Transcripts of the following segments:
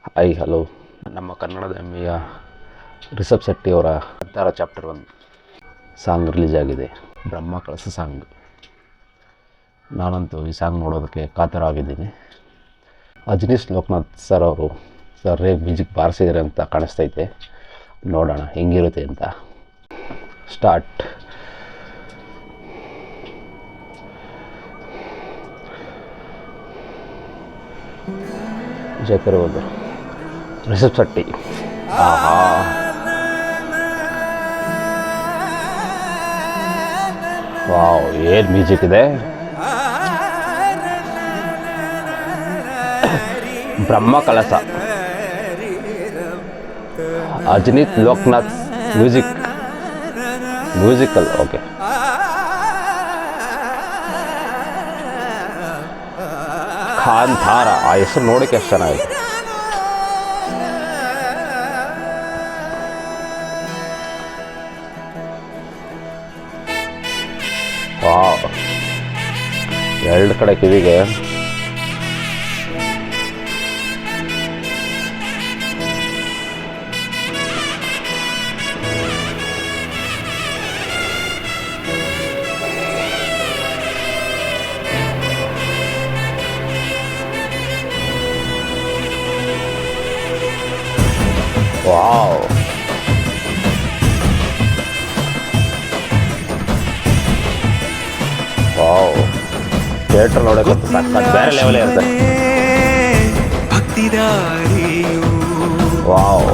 Hi hello. ನಮ್ಮ ಕನ್ನಡದ ಹೆಮ್ಮೆಯ ರಿಷಬ್ ಶೆಟ್ಟಿಯವರ 16 ಚಾಪ್ಟರ್ 1 ಸಾಂಗ್ ರಿಲೀಸ್ ಆಗಿದೆ. ಬ್ರಹ್ಮ ಕಳಸ ಸಾಂಗ್. ನಾನಂತೂ ಈ ಸಾಂಗ್ ನೋಡೋದಕ್ಕೆ ಕಾತರವಾಗಿದ್ದೀನಿ. ಅಜನೀಶ್ ಲೋಕನಾಥ್ ಸರ್ ಅವರು ರೇ ಮ್ಯೂಸಿಕ್ ಬಾರಿಸಿದ್ದಾರೆ ಅಂತ ಕಾಣಿಸ್ತೈತೆ. ನೋಡೋಣ ಹೆಂಗಿರುತ್ತೆ ಅಂತ. ಸ್ಟಾರ್ಟ್. ಜಯಕರ್ ಹೋದ್ರು ರಿಷಬ್ ಶೆಟ್ಟಿ. ವಾವ್, ಏನು ಮ್ಯೂಸಿಕ್ ಇದೆ. ಬ್ರಹ್ಮ ಕಳಸ, ಅಜನೀಶ್ ಲೋಕನಾಥ್ ಮ್ಯೂಸಿಕಲ್. ಓಕೆ, ಕಾಂತಾರ. ಆ ಹೆಸರು ನೋಡೋಕ್ಕೆ ಎಷ್ಟು ಚೆನ್ನಾಗಿದೆ. ವಾವ್, ಎರಡು ಕಡೆ ಕಿವಿಗೆ. ವಾವ್, ವಾವ್, ಥಿಯೇಟರ್ ನೋಡೋಕೆ ಬೇರೆ ಲೆವೆಲ್ ಇರುತ್ತೆ. ವಾವ್,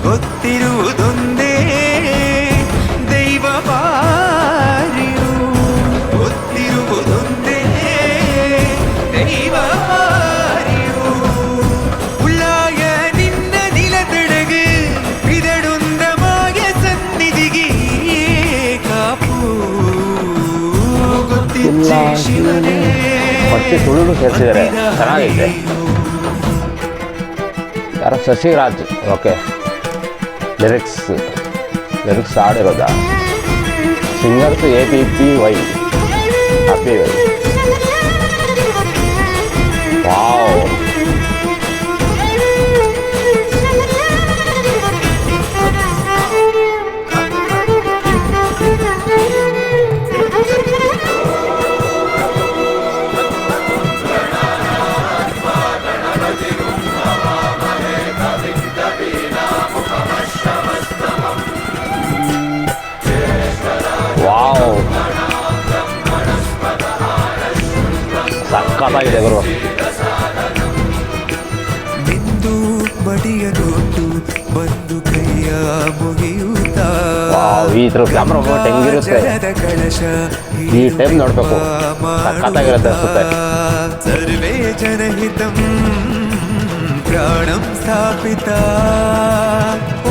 ಗೊತ್ತಿರುವುದೊಂದೇ ದೈವ ಬಾರಿಯು, ಗೊತ್ತಿರುವುದೊಂದೇ ದೈವ ಬಾರಿಯು. ಉಳ್ಳಾಯ ನಿನ್ನ ನಿಲತಡಗೆ ಇದಡೊಂದ ಮಾಯ ಸನ್ನಿಧಿಗೆ ಕಾಪು. ಗೊತ್ತಿಲ್ಲ ಶಿವನೇ ಮತ್ತೆ ತುಳುನು ಸೇರಿಸಿದ್ದಾರೆ, ಚೆನ್ನಾಗಿದೆ. ಯಾರೋ ಶಶಿರಾಜ್. ಓಕೆ, ಲಿರಿಕ್ಸ್ ಹಾಡಿರೋದ. Singers APPY. ವಾವ್, ವಾವ್, ಸಕ್ಕತ್ತಾಗಿದೆ ಗುರು. ಬಿಂದು ಬಡಿಯ ನೋಟು ಬಂದು ಕೈಯ ಮುಗಿಯುತ್ತಾ. ವಾವ್, ಈ ಥರ ಕ್ಯಾಮ್ರಾ ಬೋಟ್ ಹೆಂಗಿರುತ್ತೆ ಈ ಟೈಮ್ ನೋಡ್ಬೇಕು. ಸಕ್ಕತ್ತಾಗಿರುತ್ತೆ ಅನ್ಸುತ್ತೆ. ಸರ್ವೇ ಜನಹಿತಂ ಪ್ರಾಣಂ ಸ್ಥಾಪಿತ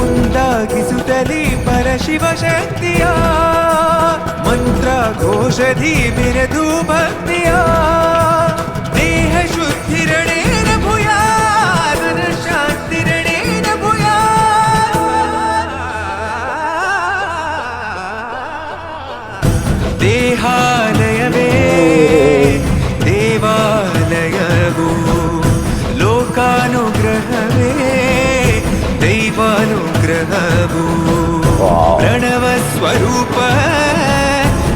ಉಂಟಾಗಿಸುತ್ತಲೇ ಪರಶಿವ ಶಕ್ತಿಯ ಮಂತ್ರ ಘೋಷಧಿ ಬಿರದು ಭಕ್ತಿಯ. ದೇಹ ಶುದ್ಧಿರಣೇನ ಭೂಯಾ ಶಾಂತಿರಣೇನ ಭೂಯಾ. ದೇಹಾಲಯವೇ ದೇವಾಲಯವು, ಲೋಕಾನುಗ್ರಹವೇ ದೈವಾನುಗ್ರಹವು. ಪ್ರಣವ ಸ್ವರೂಪ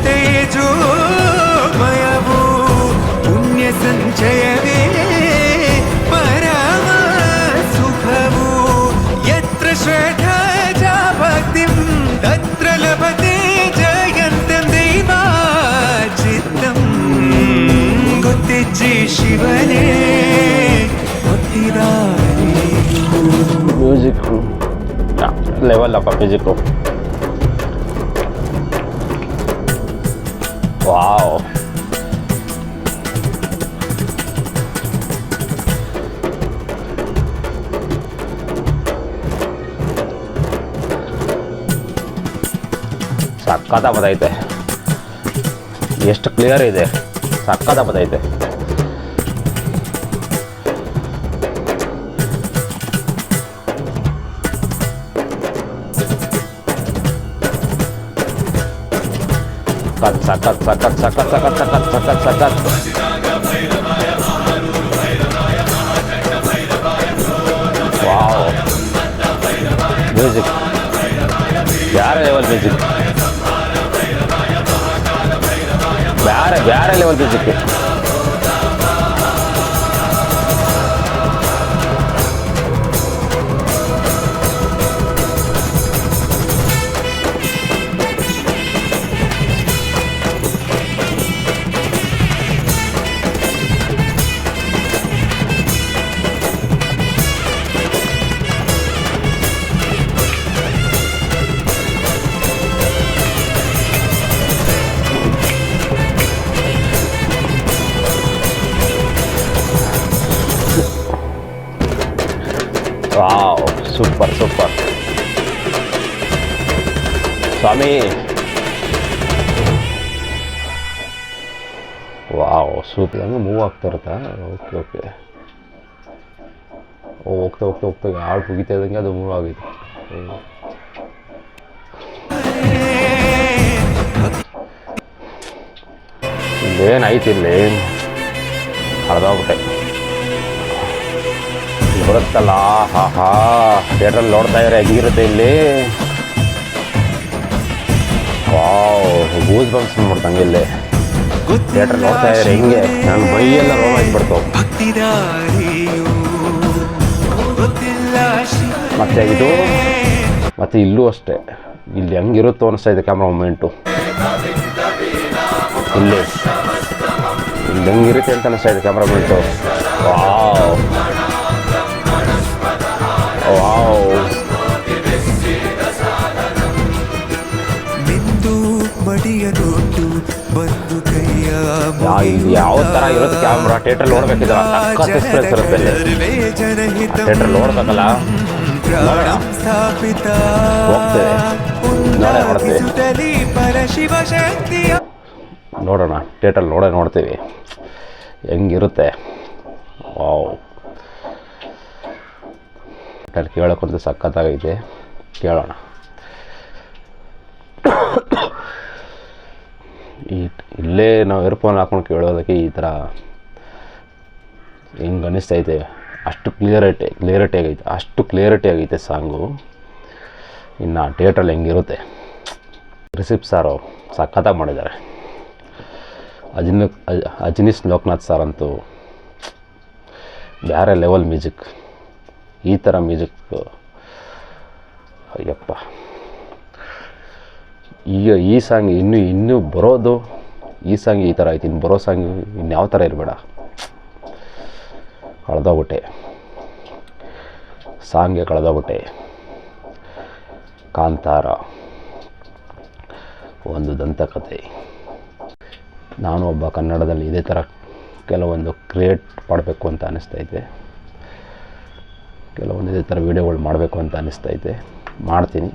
ತೇಜೋಮಯವು, ಪುಣ್ಯ ಸಂಚಯವೇ ಪರಮ ಸುಖವು. ಯತ್ರ ಶ್ರದ್ಧಾ ಚ ಭಕ್ತಿಂ ತತ್ರ ಲಭತೆ ಜಯಂತಂ ದೈವಾಚಿತ್ತಂ. ಗೊತ್ತಿಜ್ಜಿ ಶಿವನೇ ಗೊತ್ತಿದಾರಿ. ಮ್ಯೂಸಿಕ್ ಲೆವೆಲ್ ಅಪ್ಪ ಮ್ಯೂಸಿಕ್ಕು. ವಾವ್, ಸಕ್ಕತ್ತ ಬದೈತೆ. ಎಷ್ಟು ಕ್ಲಿಯರ್ ಇದೆ, ಸಕ್ಕತ್ತ ಬದೈತೆ. ಸಖತ್ ಸಖತ್ ಸಖತ್ ಸಖತ್ ಸಖತ್ ಸಖತ್ ಸಖತ್ ಸಖತ್ ವಾವ್ ಮ್ಯೂಸಿಕ್ ಬೇರೆ ಲೆವೆಲ್ ಮ್ಯೂಸಿಕ್ ಬೇರೆ level music wow super super ಸ್ವಾಮಿ ವಾವ್ ಸೂಪರ್ ಹಂಗೆ ಮೂವ್ ಆಗ್ತಾ ಇರುತ್ತಾ ಓಕೆ ಓಕೆ ಹೋಗ್ತಾ ಹೋಗ್ತಾ ಹೋಗ್ತಾ ಹಾಡು ಮುಗಿತಾ ಇದ್ದಂಗೆ ಅದು ಮೂವ್ ಆಗೈತೆ ಇಲ್ಲೇನಾಯ್ತು ಇಲ್ಲಿ ಹರಿದೋಗ್ಬಿಟ್ಟೆ ಬರುತ್ತಲ್ಲ ಹಾ ಹಾ ಥಿಯೇಟ್ರಲ್ಲಿ ನೋಡ್ತಾ ಇದ್ರೆ ಹೆಂಗಿರುತ್ತೆ ಇಲ್ಲಿ ವಾವ್ ಗೂಸ್ ಬಂಪ್ಸ್ ಮಾಡ್ತಂಗೆ ಇಲ್ಲಿ ಥಿಯೇಟ್ರ್ ನೋಡ್ತಾ ಇದ್ರೆ ಹೆಂಗೆ ನಾನು ಮೈಯೆಲ್ಲ ರೋಮ ಇಟ್ಬಿಡ್ತು ಮತ್ತೆ ಇದು ಮತ್ತೆ ಇಲ್ಲೂ ಅಷ್ಟೇ ಇಲ್ಲಿ ಹೆಂಗಿರುತ್ತೋ ಅನಿಸ್ತಾ ಇದೆ ಕ್ಯಾಮ್ರಾ ಮೂಮೆಂಟು ಇಲ್ಲಿ ಹೆಂಗಿರುತ್ತೆ ಅಂತ ಅನಿಸ್ತಾ ಇದೆ ಕ್ಯಾಮ್ರಾ ಮೂಮೆಂಟು ವಾವ್ ವಾವ್ ಇಲ್ಲಿ ಯಾವ ಥರ ಇರುತ್ತೆ ಕ್ಯಾಮ್ರಾ ಥಿಯೇಟ್ರಲ್ಲಿ ನೋಡ್ಬೇಕಿದ್ರೆ ಸಖತ್ ಎಕ್ಸ್ಪೀರಿಯನ್ಸ್ ಇರುತ್ತೆ ಥಿಯೇಟ್ರಲ್ಲಿ ನೋಡ್ಬೇಕಲ್ಲ ಹೋಗ್ತೇವೆ ನೋಡೋಣ ಥಿಯೇಟ್ರಲ್ಲಿ ನೋಡ್ತೀವಿ ಹೆಂಗಿರುತ್ತೆ ವಾವ್ ಕೇಳೋಕ್ಕಂತೂ ಸಖತ್ತಾಗೈತೆ ಕೇಳೋಣ ಇಲ್ಲೇ ನಾವು ಇಯರ್ಫೋನ್ ಹಾಕೊಂಡು ಕೇಳೋದಕ್ಕೆ ಈ ಥರ ಹಿಂಗೆ ಅನ್ನಿಸ್ತೈತೆ ಅಷ್ಟು ಕ್ಲಿಯರಿಟಿ ಆಗೈತೆ ಅಷ್ಟು ಕ್ಲಿಯರಿಟಿ ಆಗೈತೆ ಸಾಂಗು ಇನ್ನು ಥಿಯೇಟ್ರಲ್ಲಿ ಹೆಂಗಿರುತ್ತೆ ರಿಸಿಪ್ಟ್ ಸಾರು ಸಖತ್ತಾಗಿ ಮಾಡಿದ್ದಾರೆ ಅಜನೀಶ್ ಲೋಕನಾಥ್ ಸರ್ ಅಂತೂ ಬೇರೆ ಲೆವೆಲ್ ಮ್ಯೂಸಿಕ್ ಈ ಥರ ಮ್ಯೂಸಿಕ್ ಅಯ್ಯಪ್ಪ ಈಗ ಈ ಸಾಂಗ್ ಇನ್ನೂ ಬರೋದು ಈ ಸಾಂಗ್ ಈ ಥರ ಆಯ್ತು ಇನ್ನು ಬರೋ ಸಾಂಗ್ ಇನ್ಯಾವ ಥರ ಇರಬೇಡ ಕಳೆದೋಗ್ಬಿಟ್ಟೆ ಸಾಂಗ್ಗೆ ಕಳೆದೋಗ್ಬಿಟ್ಟೆ ಕಾಂತಾರ ಒಂದು ದಂತಕಥೆ ನಾನು ಒಬ್ಬ ಕನ್ನಡದಲ್ಲಿ ಇದೇ ಥರ ಕೆಲವೊಂದು ಕ್ರಿಯೇಟ್ ಮಾಡಬೇಕು ಅಂತ ಅನ್ನಿಸ್ತೈತೆ ಕೆಲವೊಂದು ಇದೇ ಥರ ವೀಡಿಯೋಗಳು ಮಾಡಬೇಕು ಅಂತ ಅನ್ನಿಸ್ತೈತೆ ಮಾಡ್ತೀನಿ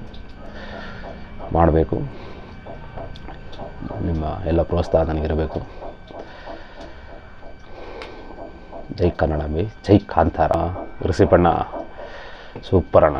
ಮಾಡಬೇಕು ನಿಮ್ಮ ಎಲ್ಲ ಪ್ರೋತ್ಸಾಹ ನನಗಿರಬೇಕು ಜೈ ಕನ್ನಡಾಂಬೆ ಜೈ ಕಾಂತಾರ ಋಷಿಪಣ್ಣ ಸೂಪರ್ ಅಣ್ಣ